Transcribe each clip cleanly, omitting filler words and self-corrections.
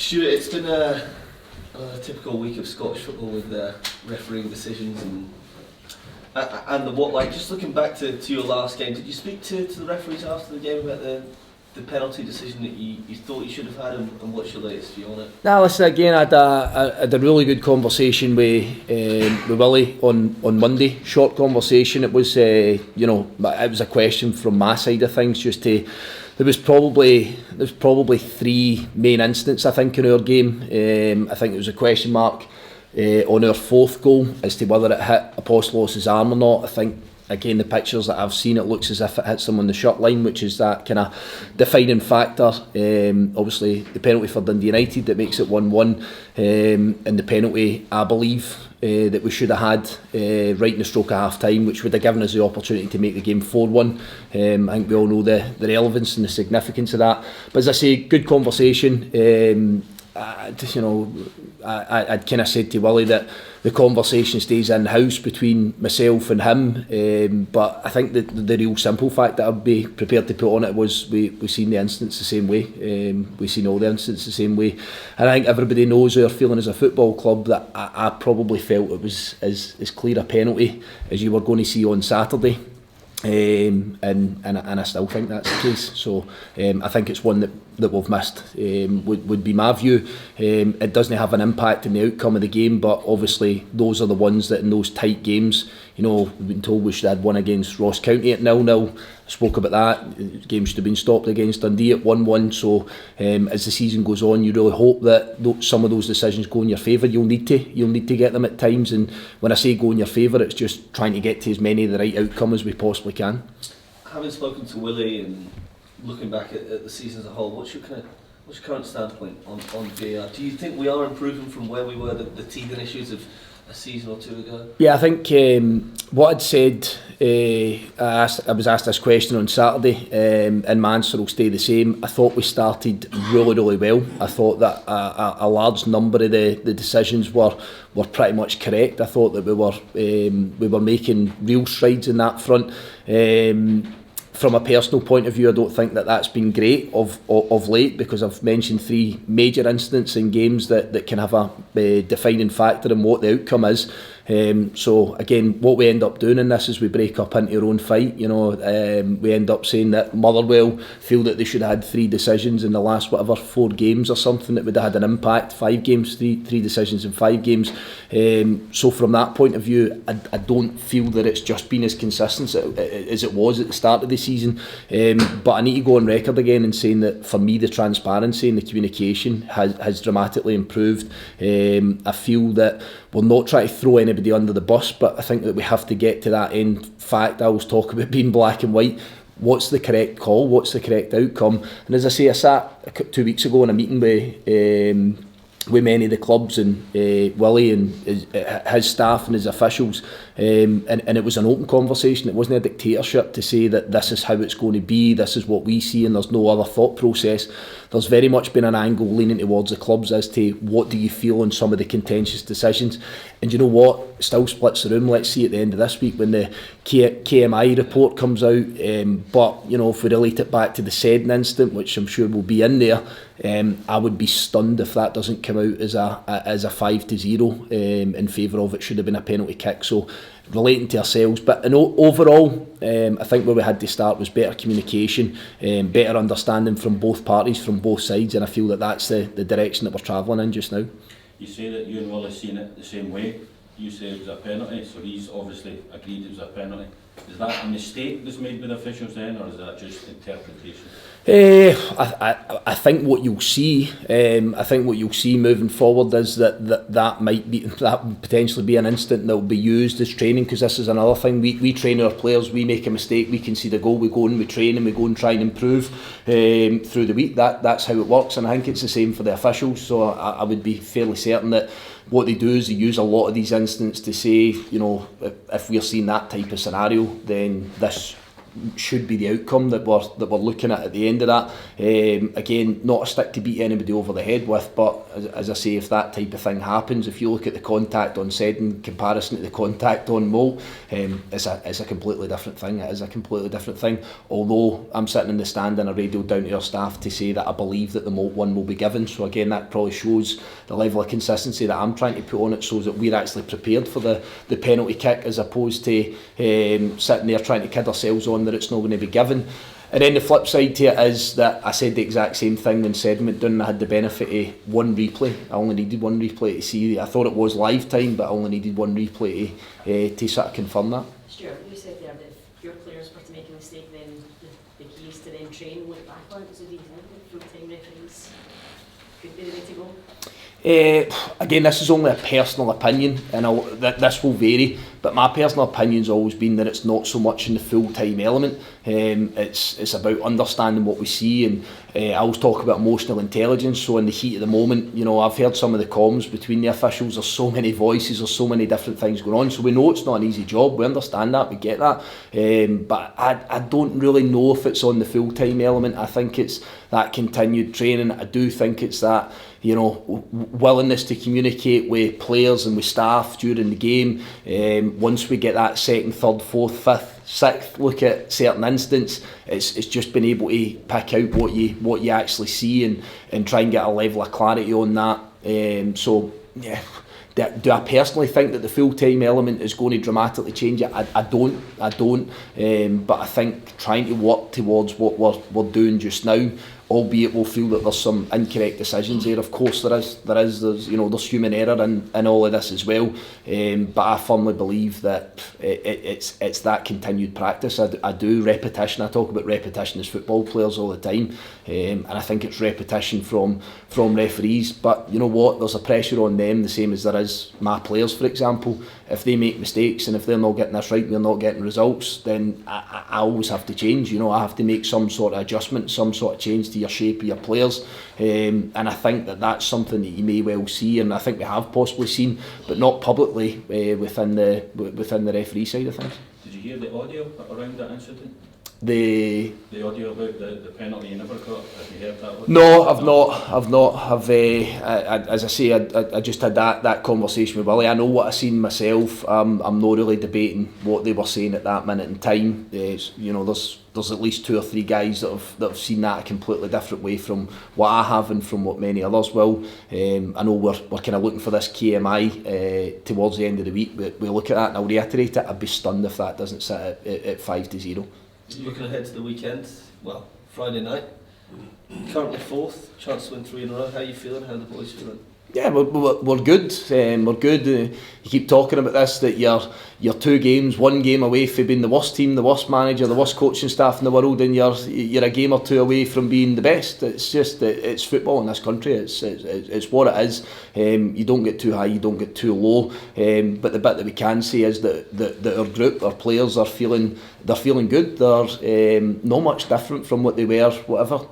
Stuart, it's been a typical week of Scottish football with refereeing decisions and the what. Like, just looking back to your last game, did you speak to the referees after the game about the penalty decision that you thought you should have had, and what's your latest view on it? Nah, listen, again, I had a really good conversation with Willie on Monday. Short conversation. It was it was a question from my side of things. There was probably three main incidents, I think, in our game. I think it was a question mark on our fourth goal as to whether it hit Apostolos' arm or not. I think, again, the pictures that I've seen, it looks as if it hits them on the shot line, which is that kind of defining factor. Obviously, the penalty for Dundee United that makes it 1-1, and the penalty, I believe, that we should have had right in the stroke of half time, which would have given us the opportunity to make the game 4-1. I think we all know the relevance and the significance of that. But as I say, good conversation. I'd kind of said to Willie that the conversation stays in-house between myself and him, but I think that the real simple fact that I'd be prepared to put on it was we seen the incidents the same way. We seen all the incidents the same way, and I think everybody knows our feeling as a football club that I probably felt it was as clear a penalty as you were going to see on Saturday. And I still think that's the case. So I think it's one that we've missed, would be my view. It doesn't have an impact in the outcome of the game, but obviously those are the ones that in those tight games, we've been told we should have had one against Ross County at 0-0. I spoke about that. The game should have been stopped against Dundee at 1-1. So as the season goes on, you really hope that some of those decisions go in your favour. You'll need to get them at times, and when I say go in your favour, it's just trying to get to as many of the right outcome as we possibly can. Having spoken to Willie and looking back at the season as a whole, what's your current standpoint on VAR? Do you think we are improving from where we were, the teething issues of a season or two ago? Yeah, I think what I'd said, I was asked this question on Saturday, and my answer will stay the same. I thought we started really well. I thought that a large number of the decisions were pretty much correct. I thought that we were making real strides in that front. From a personal point of view, I don't think that that's been great of late, because I've mentioned three major incidents in games that can have a defining factor in what the outcome is. So again, what we end up doing in this is we break up into our own fight. We end up saying that Motherwell feel that they should have had three decisions in the last 4 games or something that would have had an impact. 5 games, three decisions in 5 games. So from that point of view, I don't feel that it's just been as consistent as it was at the start of the season. But I need to go on record again in saying that for me, the transparency and the communication has dramatically improved. I feel that we're not trying to throw anybody under the bus, but I think that we have to get to that end fact. I always talk about being black and white. What's the correct call? What's the correct outcome? And as I say, I sat 2 weeks ago in a meeting with many of the clubs and Willie and his staff and his officials, and it was an open conversation. It wasn't a dictatorship to say that this is how it's going to be, this is what we see, and there's no other thought process. There's very much been an angle leaning towards the clubs as to what do you feel on some of the contentious decisions. And you know what? It still splits the room. Let's see at the end of this week when the KMI report comes out. But if we relate it back to the Seddon incident, which I'm sure will be in there, I would be stunned if that doesn't come out as a 5-0 in favour of it should have been a penalty kick. So relating to ourselves, but overall, I think where we had to start was better communication, better understanding from both parties, from both sides, and I feel that that's the direction that we're travelling in just now. You say that you and Willie seen it the same way. You say it was a penalty, so he's obviously agreed it was a penalty. Is that a mistake that's made by the officials then, or is that just interpretation? I think what you'll see, moving forward is that would potentially be an incident that will be used as training, because this is another thing. We train our players. We make a mistake, we can see the goal, we go and we train and we go and try and improve through the week. That's how it works, and I think it's the same for the officials. So I would be fairly certain that what they do is they use a lot of these incidents to say, if we're seeing that type of scenario, then this should be the outcome that we're looking at the end of that. Again, not a stick to beat anybody over the head with, but as I say, if that type of thing happens, if you look at the contact on Said in comparison to the contact on Moult, it's a completely different thing. It is a completely different thing. Although I'm sitting in the stand and I radioed down to our staff to say that I believe that the Moult one will be given. So again, that probably shows the level of consistency that I'm trying to put on it, so that we're actually prepared for the penalty kick, as opposed to sitting there trying to kid ourselves on that it's not going to be given. And then the flip side to it is that I said the exact same thing when Said went down, and I had the benefit of one replay. I only needed one replay to see. I thought it was live time, but I only needed one replay to sort of confirm that. Stuart, you said there that if your players were to make a mistake, then the key is to then train and look back on it. So do you think that full-time referees could be the way to go? Again, this is only a personal opinion, and this will vary, but my personal opinion's always been that it's not so much in the full-time element. It's about understanding what we see, and I always talk about emotional intelligence. So in the heat of the moment, you know, I've heard some of the comms between the officials. There's so many voices, there's so many different things going on, so we know it's not an easy job, we understand that, we get that, but I don't really know if it's on the full-time element. I think it's that continued training. I do think it's that, you know, willingness to communicate with players and with staff during the game. Once we get that second, third, fourth, fifth, sixth look at certain incidents, it's just being able to pick out what you actually see and try and get a level of clarity on that. So yeah, do I personally think that the full-time element is going to dramatically change it? I don't. But I think trying to work towards what we're doing just now, albeit we'll feel that there's some incorrect decisions there. Of course there is. There's human error in all of this as well. But I firmly believe that it's that continued practice. I do repetition. I talk about repetition as football players all the time, and I think it's repetition from referees. But you know what? There's a pressure on them, the same as there is my players, for example. If they make mistakes and if they're not getting this right and they're not getting results, then I always have to change. You know, I have to make some sort of adjustment, some sort of change to your shape of your players, and I think that that's something that you may well see, and I think we have possibly seen, but not publicly within the referee side of things. Did you hear the audio around that incident? The audio about the penalty you never got, have you heard that one? No, I've not. As I say, I just had that conversation with Willie. I know what I seen myself. I'm not really debating what they were saying at that minute in time. You know, there's at least 2 or 3 guys that have seen that a completely different way from what I have and from what many others will. I know we're kind of looking for this KMI towards the end of the week. We look at that, and I'll reiterate it. I'd be stunned if that doesn't sit at 5-0. Looking ahead to the weekend, well, Friday night, currently 4th, chance to win 3 in a row. How are you feeling? How are the boys feeling? Yeah, we're good. We're good. You keep talking about this, that you're 2 games, 1 game away from being the worst team, the worst manager, the worst coaching staff in the world, and you're a game or 2 away from being the best. It's just it's football in this country. It's what it is. You don't get too high, you don't get too low. But the bit that we can say is that our group, our players are feeling good. They're not much different from what they were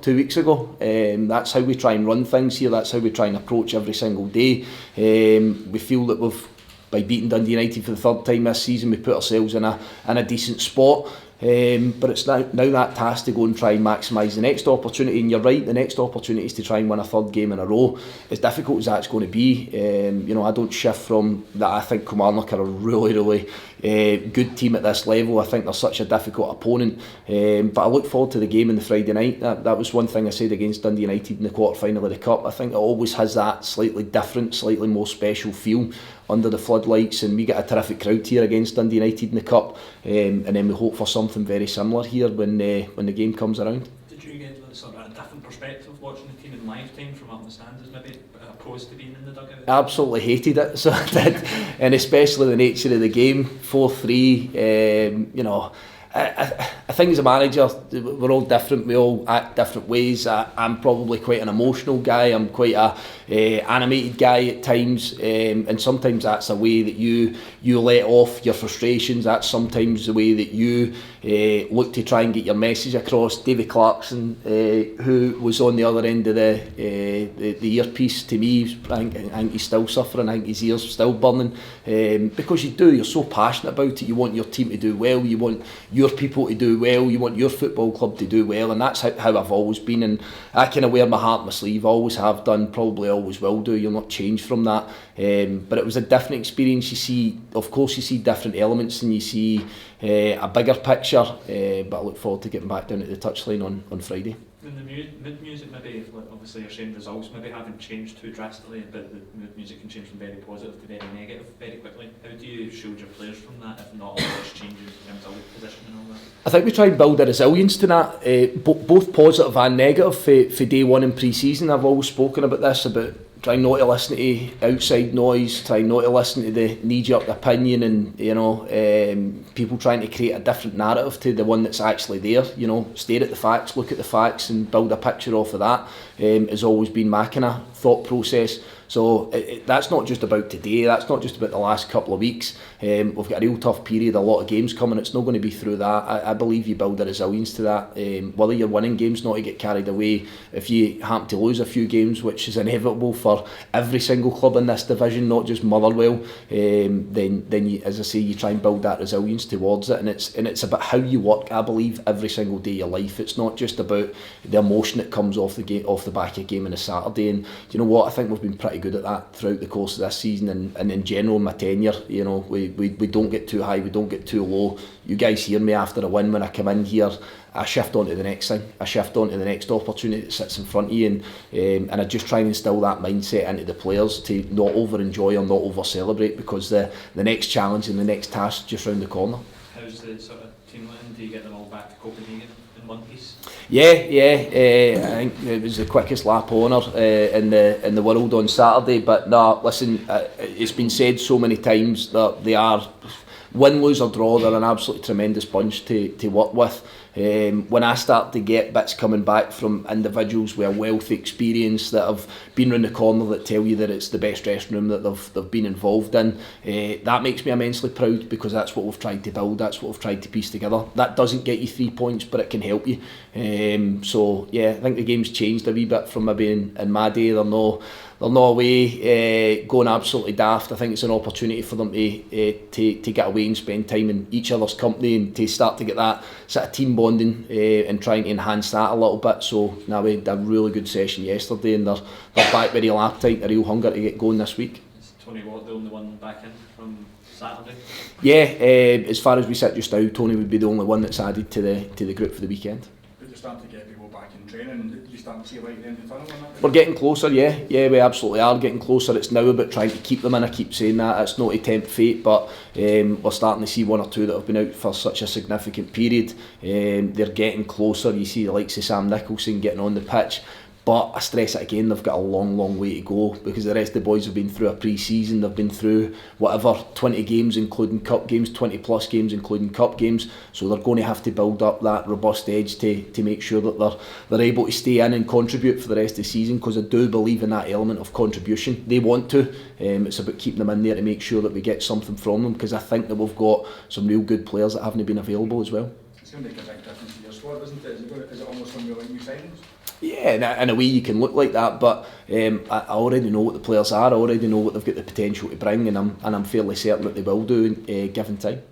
2 weeks ago. That's how we try and run things here. That's how we try and approach every single day. We feel that by beating Dundee United for the 3rd time this season, we put ourselves in a decent spot. But it's now that task to go and try and maximise the next opportunity. And you're right, the next opportunity is to try and win a 3rd game in a row. As difficult as that's going to be, I don't shift from that. I think Kilmarnock are a really good team at this level. I think they're such a difficult opponent. But I look forward to the game on the Friday night. That was one thing I said against Dundee United in the quarter-final of the Cup. I think it always has that slightly different, slightly more special feel under the floodlights, and we get a terrific crowd here against Dundee United in the Cup, and then we hope for something very similar here when the game comes around. Did you get sort of a different perspective watching the team in live time from up in the stands, maybe opposed to being in the dugout? Absolutely hated it, so I did, and especially the nature of the game, 4-3. I think as a manager, we're all different, we all act different ways. I'm probably quite an emotional guy, I'm quite a animated guy at times, and sometimes that's a way that you let off your frustrations. That's sometimes the way that you look to try and get your message across. David Clarkson, who was on the other end of the earpiece, to me, I think he's still suffering. I think his ears still burning, because you're so passionate about it. You want your team to do well, you want your people to do well, you want your football club to do well, and that's how I've always been, and I kind of wear my heart on my sleeve, always have done, probably always will do. You'll not change from that. But it was a different experience. You see, of course, you see different elements, and you see a bigger picture, but I look forward to getting back down at the touchline on Friday. And the mood music, maybe, obviously you're saying results maybe haven't changed too drastically, but the mood music can change from very positive to very negative very quickly. How do you shield your players from that, if not always changes in terms of position and all that? I think we try and build a resilience to that, both positive and negative. For day one in pre-season, I've always spoken about this, about trying not to listen to outside noise, trying not to listen to the knee-jerk opinion, and people trying to create a different narrative to the one that's actually there. Stare at the facts, look at the facts, and build a picture off of that. Has always been my kind of thought process. So that's not just about today, that's not just about the last couple of weeks. We've got a real tough period, a lot of games coming, it's not going to be through that. I believe you build a resilience to that. Whether you're winning games, not to get carried away. If you happen to lose a few games, which is inevitable for every single club in this division, not just Motherwell, then you, as I say, you try and build that resilience towards it, and it's about how you work, I believe, every single day of your life. It's not just about the emotion that comes off the back of a game on a Saturday. And you know what, I think we've been pretty good at that throughout the course of this season, and in general my tenure. We don't get too high, we don't get too low. You guys hear me after a win when I come in here, I shift on to the next thing, I shift on to the next opportunity that sits in front of you, and I just try and instill that mindset into the players to not over enjoy or not over celebrate, because the next challenge and the next task is just round the corner. How's the sort of team looking? Do you get them all back to Copenhagen in one piece? Yeah. I think it was the quickest lap honour in the world on Saturday. But no, listen, it's been said so many times that they are, win, lose or draw, they're an absolutely tremendous bunch to work with. When I start to get bits coming back from individuals with a wealth of experience that have been round the corner that tell you that it's the best dressing room that they've been involved in, that makes me immensely proud, because that's what we've tried to build, that's what we've tried to piece together. That doesn't get you 3 points, but it can help you. So yeah, I think the game's changed a wee bit from maybe in my day. They're no away going absolutely daft. I think it's an opportunity for them to get away and spend time in each other's company, and to start to get that sort of team bonding and trying to enhance that a little bit. So now we had a really good session yesterday, and they're back with real appetite, a real hunger to get going this week. Is Tony Watt the only one back in from Saturday? Yeah, as far as we sit just now, Tony would be the only one that's added to the group for the weekend. But you're starting to get people back in training, you start to see a light at the end of the tunnel on that? We're getting closer, yeah, we absolutely are getting closer. It's now about trying to keep them in. I keep saying that, it's not to tempt fate, but we're starting to see one or two that have been out for such a significant period. They're getting closer. You see the likes of Sam Nicholson getting on the pitch. But I stress it again, they've got a long way to go, because the rest of the boys have been through a pre-season, they've been through 20 games including cup games, 20 plus games including cup games, so they're going to have to build up that robust edge to make sure that they're able to stay in and contribute for the rest of the season, because I do believe in that element of contribution. They want to, it's about keeping them in there to make sure that we get something from them, because I think that we've got some real good players that haven't been available as well. It's going to make a big difference to your squad, isn't it? Is it almost going to be like new signings? Yeah, in a way you can look like that, but I already know what the players are. I already know what they've got the potential to bring, and I'm fairly certain that they will do given time.